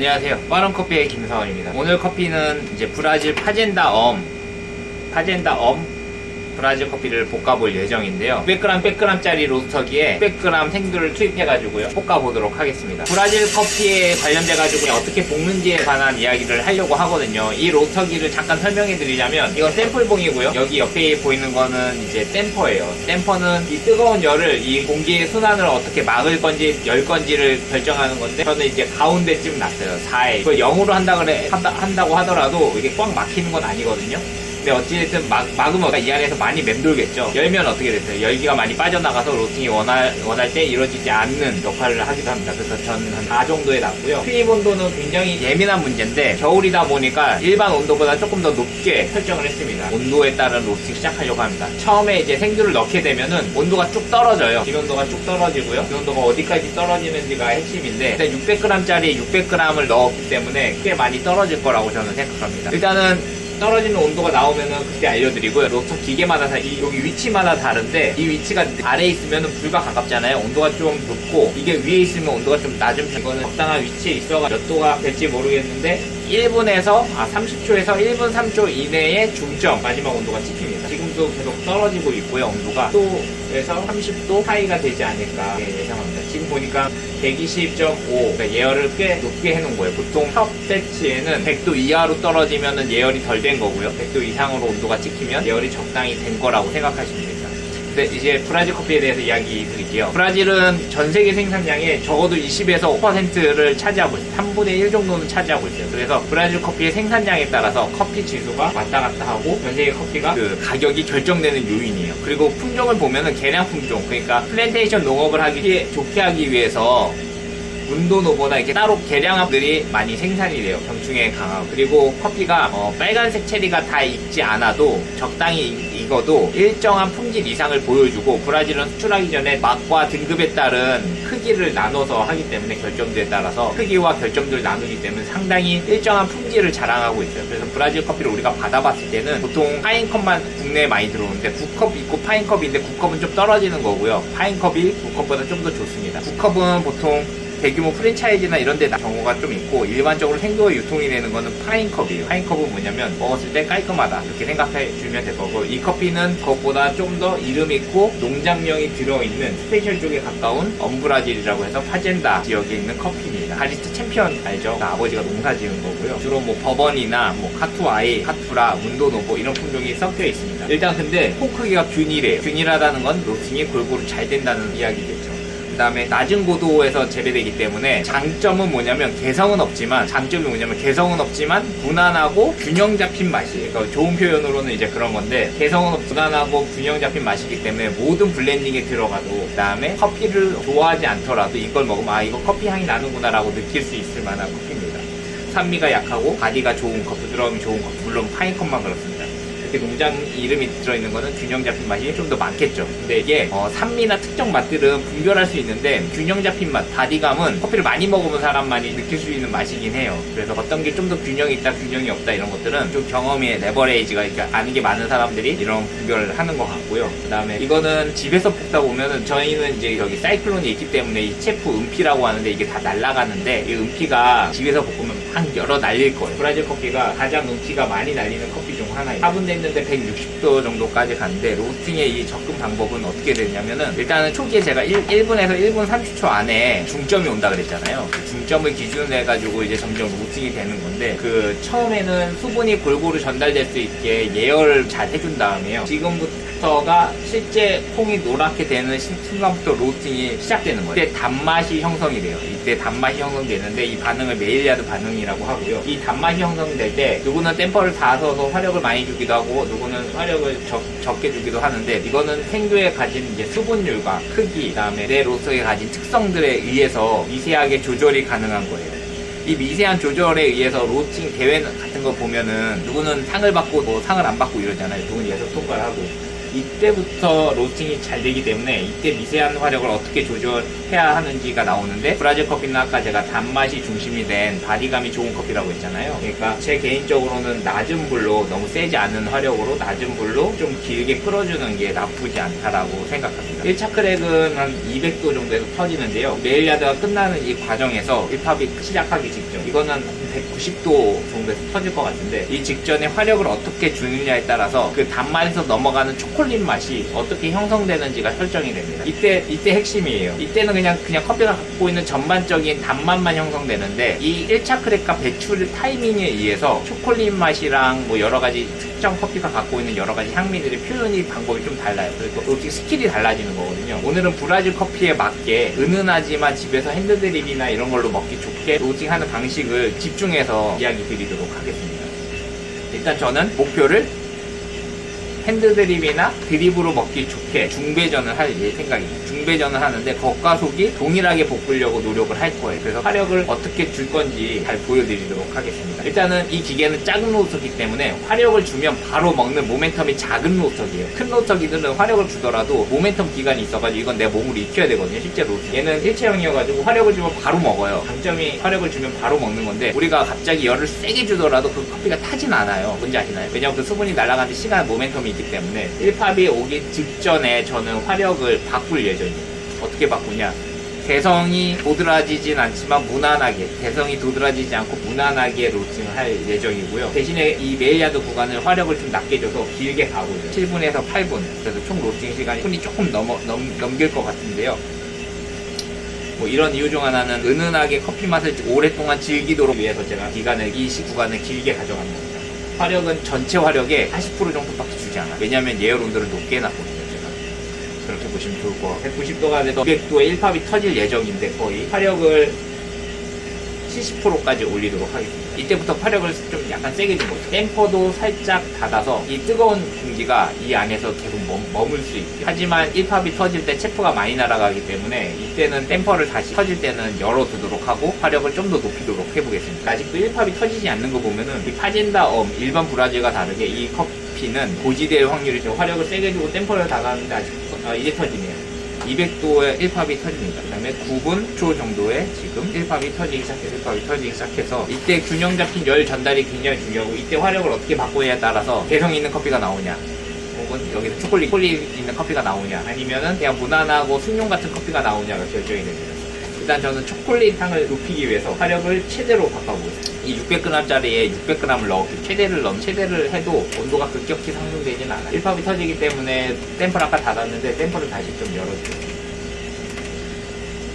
안녕하세요. 빠른커피의 김사원입니다. 오늘 커피는 이제 브라질 파젠다엄 브라질 커피를 볶아볼 예정인데요. 600g 짜리 로스터기에 600g 생두를 투입해가지고요. 볶아보도록 하겠습니다. 브라질 커피에 관련돼가지고 어떻게 볶는지에 관한 이야기를 하려고 하거든요. 이 로스터기를 잠깐 설명해드리자면 이건 샘플봉이고요. 여기 옆에 보이는 거는 이제 댐퍼예요. 댐퍼는 이 뜨거운 열을 이 공기의 순환을 어떻게 막을 건지 열 건지를 결정하는 건데 저는 이제 가운데쯤 놨어요. 4에. 이걸 0으로 한다고 하더라도 이게 꽉 막히는 건 아니거든요. 근데 어찌됐든 막으면 이 안에서 많이 맴돌겠죠. 열면 어떻게 됐어요? 열기가 많이 빠져나가서 로스팅이 원할 때 이루어지지 않는 역할을 하기도 합니다. 그래서 저는 한 4 정도에 놨고요. 투입 온도는 굉장히 예민한 문제인데 겨울이다 보니까 일반 온도보다 조금 더 높게 설정을 했습니다. 온도에 따른 로스팅 시작하려고 합니다. 처음에 이제 생두를 넣게 되면은 온도가 쭉 떨어져요. 기온도가 쭉 떨어지고요. 기온도가 어디까지 떨어지는지가 핵심인데 일단 600g짜리 600g을 넣었기 때문에 꽤 많이 떨어질 거라고 저는 생각합니다. 일단은 떨어지는 온도가 나오면은 그때 알려드리고요. 로스터 기계마다 여기 위치마다 다른데 이 위치가 아래에 있으면은 불과 가깝잖아요. 온도가 좀 높고 이게 위에 있으면 온도가 좀 낮은 편. 이거는 적당한 위치에 있어가 몇 도가 될지 모르겠는데 1분에서 30초에서 1분 3초 이내에 중점 마지막 온도가 찍힙니다. 지금도 계속 떨어지고 있고요. 온도가 10도에서 30도 사이가 되지 않을까 예상합니다. 지금 보니까 120.5 그러니까 예열을 꽤 높게 해놓은 거예요. 보통 첫 배치에는 100도 이하로 떨어지면 예열이 덜 된 거고요. 100도 이상으로 온도가 찍히면 예열이 적당히 된 거라고 생각하시면 됩니다. 근데 이제 브라질 커피에 대해서 이야기 드릴게요. 브라질은 전 세계 생산량의 적어도 20에서 5%를 차지하고 있어요. 3분의 1 정도는 차지하고 있어요. 그래서 브라질 커피의 생산량에 따라서 커피 지수가 왔다 갔다 하고 전 세계 커피가 그 가격이 결정되는 요인이에요. 그리고 품종을 보면은 개량 품종, 그러니까 플랜테이션 농업을 좋게 하기 위해서 문도노보나 이렇게 따로 개량업들이 많이 생산이 돼요. 병충해 강하고. 그리고 커피가 빨간색 체리가 다 익지 않아도 적당히 익어도 일정한 품질 이상을 보여주고 브라질은 수출하기 전에 맛과 등급에 따른 크기를 나눠서 하기 때문에 결점들에 따라서 크기와 결점들을 나누기 때문에 상당히 일정한 품질을 자랑하고 있어요. 그래서 브라질 커피를 우리가 받아봤을 때는 보통 파인컵만 국내에 많이 들어오는데 9컵 있고 파인컵인데 9컵은 좀 떨어지는 거고요. 파인컵이 9컵보다 좀 더 좋습니다. 9컵은 보통 대규모 프랜차이즈나 이런 데 경우가 좀 있고 일반적으로 생도에 유통이 되는 거는 파인컵이에요. 파인컵은 뭐냐면 먹었을 때 깔끔하다 이렇게 생각해 주면 될 거고 이 커피는 그것보다 좀 더 이름 있고 농장명이 들어있는 스페셜 쪽에 가까운 엄브라질이라고 해서 파젠다 지역에 있는 커피입니다. 바리스타 챔피언 알죠? 아버지가 농사 지은 거고요. 주로 뭐 버번이나 뭐 카투아이, 카투라, 문도노보 이런 품종이 섞여 있습니다. 일단 근데 콩 크기가 균일해요. 균일하다는 건 로스팅이 골고루 잘 된다는 이야기겠죠. 그 다음에 낮은 고도에서 재배되기 때문에 장점은 뭐냐면 개성은 없지만 무난하고 균형 잡힌 맛이에요. 그러니까 좋은 표현으로는 이제 그런 건데 개성은 무난하고 균형 잡힌 맛이기 때문에 모든 블렌딩에 들어가도 그 다음에 커피를 좋아하지 않더라도 이걸 먹으면 이거 커피 향이 나는구나 라고 느낄 수 있을 만한 커피입니다. 산미가 약하고 바디가 좋은 컵, 부드러움이 좋은 컵, 물론 파인컵만 그렇습니다. 이렇게 농장 이름이 들어있는 거는 균형 잡힌 맛이 좀 더 많겠죠. 근데 이게 산미나 특정 맛들은 분별할 수 있는데 균형 잡힌 맛, 바디감은 커피를 많이 먹어본 사람만이 느낄 수 있는 맛이긴 해요. 그래서 어떤 게 좀 더 균형이 있다, 균형이 없다 이런 것들은 좀 경험의 레버레이지가 이렇게 아는 게 많은 사람들이 이런 분별을 하는 것 같고요. 그 다음에 이거는 집에서 볶다 보면은 저희는 이제 여기 사이클론이 있기 때문에 이 체프 은피라고 하는데 이게 다 날아가는데 이 은피가 집에서 볶으면 막 열어 날릴 거예요. 브라질 커피가 가장 은피가 많이 날리는 커피 중 하나예요. 4분 됐는데 160도 정도까지 갔는데 로스팅의 이 접근 방법은 어떻게 되냐면은 일단은 초기에 제가 1분에서 1분 30초 안에 중점이 온다 그랬잖아요. 그 중점을 기준으로 해가지고 이제 점점 로스팅이 되는 건데 그 처음에는 수분이 골고루 전달될 수 있게 예열을 잘 해준 다음에요. 지금부터가 실제 콩이 노랗게 되는 순간부터 로스팅이 시작되는 거예요. 이때 단맛이 형성이 돼요. 이때 단맛이 형성되는데 이 반응을 메일리아드 반응이라고 하고요. 이 단맛이 형성될 때 누구는 댐퍼를 다 써서 화력을 많이 주기도 하고 누구는 화력을 적게 주기도 하는데 이거는 생두에 가진 이제 수분율과 크기 그다음에 내 로스터에 가진 특성들에 의해서 미세하게 조절이 가능한 거예요. 이 미세한 조절에 의해서 로스팅 대회 같은 거 보면은 누구는 상을 받고 뭐 상을 안 받고 이러잖아요. 누구는 예속 통과를 하고 이때부터 로스팅이 잘 되기 때문에 이때 미세한 화력을 어떻게 조절해야 하는지가 나오는데 브라질 커피는 아까 제가 단맛이 중심이 된 바디감이 좋은 커피라고 했잖아요. 그러니까 제 개인적으로는 낮은 불로 너무 세지 않은 화력으로 낮은 불로 좀 길게 끓여주는 게 나쁘지 않다라고 생각합니다. 1차 크랙은 한 200도 정도에서 터지는데요. 메일야드가 끝나는 이 과정에서 일팝이 시작하기 직전 이거는 190도 정도에서 터질 것 같은데, 이 직전에 화력을 어떻게 주느냐에 따라서 그 단맛에서 넘어가는 초콜릿 맛이 어떻게 형성되는지가 설정이 됩니다. 이때 핵심이에요. 이때는 그냥 커피가 갖고 있는 전반적인 단맛만 형성되는데, 이 1차 크랙과 배출 타이밍에 의해서 초콜릿 맛이랑 뭐 여러 가지 특정 커피가 갖고 있는 여러 가지 향미들의 표현이 방법이 좀 달라요. 그리고 어떻게 스킬이 달라지는 거거든요. 오늘은 브라질 커피에 맞게 은은하지만 집에서 핸드드립이나 이런 걸로 먹기 좋게 로스팅하는 방식을 집중해서 이야기 드리도록 하겠습니다. 일단 저는 목표를 핸드드립이나 드립으로 먹기 좋게 중배전을 할 생각입니다. 중배전을 하는데 겉과 속이 동일하게 볶으려고 노력을 할 거예요. 그래서 화력을 어떻게 줄 건지 잘 보여드리도록 하겠습니다. 일단은 이 기계는 작은 로스터기 때문에 화력을 주면 바로 먹는 모멘텀이 작은 로스터기예요. 큰 로스터기들은 화력을 주더라도 모멘텀 기간이 있어가지고 이건 내 몸으로 익혀야 되거든요. 실제로 얘는 일체형이어가지고 화력을 주면 바로 먹어요. 장점이 화력을 주면 바로 먹는 건데, 우리가 갑자기 열을 세게 주더라도 그 커피가 타진 않아요. 뭔지 아시나요? 왜냐면 그 수분이 날아가는 시간 모멘텀이 있기 때문에 1팝이 오기 직전에 저는 화력을 바꿀 예정이에요. 어떻게 바꾸냐? 개성이 도드라지진 않지만 무난하게, 개성이 도드라지지 않고 무난하게 로스팅을 할 예정이고요. 대신에 이 메일야드 구간을 화력을 좀 낮게 줘서 길게 가고요. 7분에서 8분. 그래서 총 로스팅 시간이 분이 조금 넘길 것 같은데요. 뭐 이런 이유 중 하나는 은은하게 커피 맛을 오랫동안 즐기도록 위해서 제가 기간을, 이 구간을 길게 가져가는 겁니다. 화력은 전체 화력의 40% 정도밖에 주지 않아요. 왜냐면 예열 온도를 높게 해놨거든요. 제가 그렇게 보시면 좋을 것 같아요. 190도가 돼서 200도에 1팝이 터질 예정인데, 거의 화력을 70%까지 올리도록 하겠습니다. 이때부터 화력을 좀 약간 세게 준 거죠. 댐퍼도 살짝 닫아서 이 뜨거운 공기가 이 안에서 계속 머물 수 있게. 하지만 1팝이 터질 때 체프가 많이 날아가기 때문에 이때는 댐퍼를 다시 터질 때는 열어두도록 하고 화력을 좀 더 높이도록 해보겠습니다. 아직도 1팝이 터지지 않는 거 보면은 이 파젠다 일반 브라질과 다르게 이 커피는 고지될 확률이 죠. 화력을 세게 주고 댐퍼를 닫았는데 아직 이제 터지네요. 200도에 1팝이 터집니다. 그 다음에 9분 초 정도에 지금 1팝이 터지기 시작해서 이때 균형 잡힌 열 전달이 굉장히 중요하고, 이때 화력을 어떻게 바꾸냐에 따라서 개성 있는 커피가 나오냐, 혹은 여기서 초콜릿 있는 커피가 나오냐, 아니면은 그냥 무난하고 숭늉 같은 커피가 나오냐가 결정이 됩니다. 일단 저는 초콜릿 향을 높이기 위해서 화력을 최대로 바꿔보겠습니다. 이 600g짜리에 600g을 넣기, 최대를 해도 온도가 급격히 상승되진 않아요. 1팝이 터지기 때문에 댐퍼를 아까 닫았는데 댐퍼를 다시 좀 열어주세요.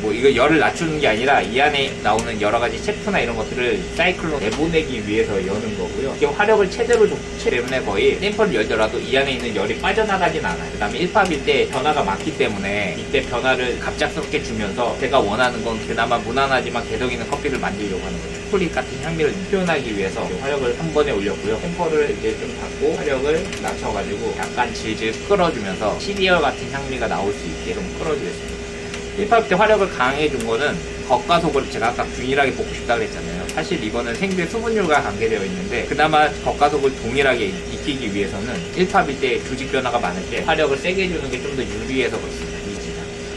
뭐 이거 열을 낮추는 게 아니라 이 안에 나오는 여러 가지 체프나 이런 것들을 사이클로 내보내기 위해서 여는 거고요. 이게 화력을 최대로 줬기 때문에 거의 댐퍼를 열더라도 이 안에 있는 열이 빠져나가진 않아요. 그 다음에 1팝일 때 변화가 많기 때문에 이때 변화를 갑작스럽게 주면서 제가 원하는 건 그나마 무난하지만 개성 있는 커피를 만들려고 하는 거예요. 초콜릿 같은 향미를 표현하기 위해서 화력을 한 번에 올렸고요. 템퍼를 이제 좀 닫고 화력을 낮춰가지고 약간 질질 끌어주면서 시리얼 같은 향미가 나올 수 있게 좀 끌어주겠습니다. 1팝 때 화력을 강하게 준 거는 겉과 속을 제가 아까 균일하게 볶고 싶다고 했잖아요. 사실 이거는 생두의 수분율과 관계되어 있는데, 그나마 겉과 속을 동일하게 익히기 위해서는 1팝일 때 조직 변화가 많을 때 화력을 세게 주는 게 좀 더 유리해서 그렇습니다.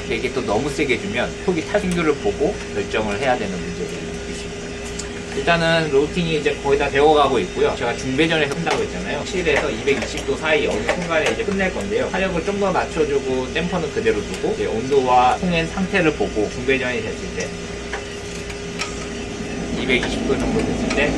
근데 이게 또 너무 세게 주면 속이 탈 생두를 보고 결정을 해야 되는 문제들이 있습니다. 일단은 로스팅이 이제 거의 다 되어가고 있고요. 제가 중배전에서 한다고 했잖아요. 7에서 220도 사이 어느 순간에 이제 끝낼 건데요. 화력을 좀 더 낮춰주고 댐퍼는 그대로 두고 이제 온도와 통엔 상태를 보고 중배전이 됐을 때 220도 정도 됐을 때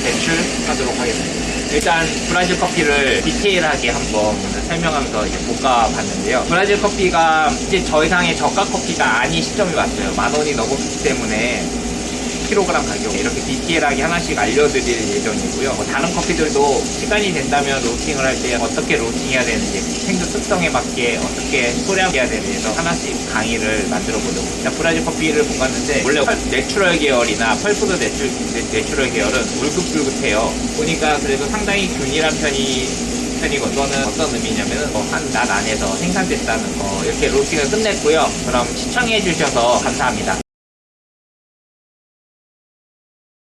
배출하도록 하겠습니다. 일단 브라질 커피를 디테일하게 한번 설명하면서 이제 볶아봤는데요. 브라질 커피가 이제 더 이상의 저가 커피가 아닌 시점이 왔어요. 10,000원이 넘었기 때문에 킬로그램 가격 이렇게 디테일하게 하나씩 알려드릴 예정이고요. 뭐 다른 커피들도 시간이 된다면 로스팅을 할 때 어떻게 로스팅해야 되는지, 생두 특성에 맞게 어떻게 소량해야 되는지에서 하나씩 강의를 만들어 보려고 합니다. 브라질 커피를 볶았는데 원래 내추럴 계열이나 펄푸드 내추럴 계열은 울긋불긋해요. 보니까 그래도 상당히 균일한 편이고, 이거는 어떤 의미냐면은 한 날 안에서 생산됐다는 거. 이렇게 로스팅을 끝냈고요. 그럼 시청해 주셔서 감사합니다.